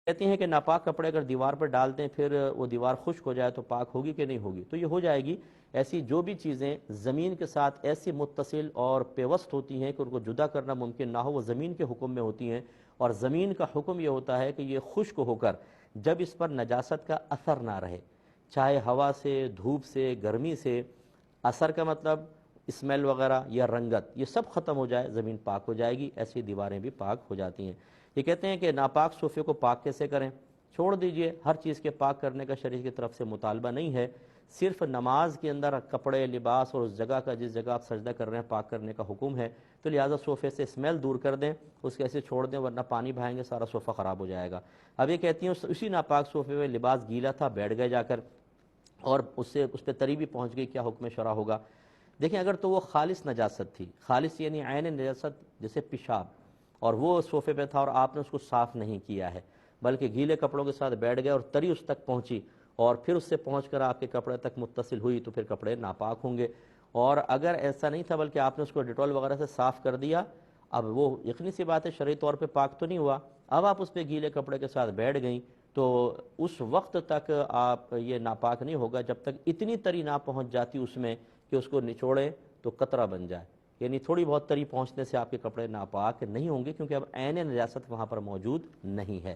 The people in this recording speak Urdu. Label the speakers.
Speaker 1: کہتی ہیں کہ ناپاک کپڑے اگر دیوار پر ڈال دیں پھر وہ دیوار خشک ہو جائے تو پاک ہوگی کہ نہیں ہوگی؟ تو یہ ہو جائے گی۔ ایسی جو بھی چیزیں زمین کے ساتھ ایسی متصل اور پیوست ہوتی ہیں کہ ان کو جدا کرنا ممکن نہ ہو، وہ زمین کے حکم میں ہوتی ہیں، اور زمین کا حکم یہ ہوتا ہے کہ یہ خشک ہو کر جب اس پر نجاست کا اثر نہ رہے، چاہے ہوا سے، دھوپ سے، گرمی سے، اثر کا مطلب اسمیل وغیرہ یا رنگت، یہ سب ختم ہو جائے، زمین پاک ہو جائے گی، ایسی دیواریں بھی پاک ہو جاتی ہیں۔ یہ کہتے ہیں کہ ناپاک صوفے کو پاک کیسے کریں؟ چھوڑ دیجئے، ہر چیز کے پاک کرنے کا شریعت کی طرف سے مطالبہ نہیں ہے، صرف نماز کے اندر کپڑے، لباس اور اس جگہ کا جس جگہ آپ سجدہ کر رہے ہیں پاک کرنے کا حکم ہے، تو لہٰذا صوفے سے اسمیل دور کر دیں، اس کے ایسے چھوڑ دیں، ورنہ پانی بہائیں گے سارا صوفہ خراب ہو جائے گا۔ اب یہ کہتی ہیں اسی ناپاک صوفے میں لباس گیلا تھا، بیٹھ گئے جا کر، اور اس پہ تری بھی پہنچ گئی، کیا حکم شرع ہوگا؟ دیکھیں اگر تو وہ خالص نجاست تھی، خالص یعنی عین نجاست جیسے پیشاب، اور وہ صوفے پہ تھا اور آپ نے اس کو صاف نہیں کیا ہے، بلکہ گیلے کپڑوں کے ساتھ بیٹھ گئے اور تری اس تک پہنچی اور پھر اس سے پہنچ کر آپ کے کپڑے تک متصل ہوئی، تو پھر کپڑے ناپاک ہوں گے۔ اور اگر ایسا نہیں تھا بلکہ آپ نے اس کو ڈیٹول وغیرہ سے صاف کر دیا، اب وہ یقینی سی بات ہے شرعی طور پہ پاک تو نہیں ہوا، اب آپ اس پہ گیلے کپڑے کے ساتھ بیٹھ گئیں، تو اس وقت تک آپ یہ ناپاک نہیں ہوگا جب تک اتنی تری نہ پہنچ جاتی اس میں کہ اس کو نچوڑیں تو قطرہ بن جائے، یعنی تھوڑی بہت تری پہنچنے سے آپ کے کپڑے ناپاک نہیں ہوں گے، کیونکہ اب عین نجاست وہاں پر موجود نہیں ہے۔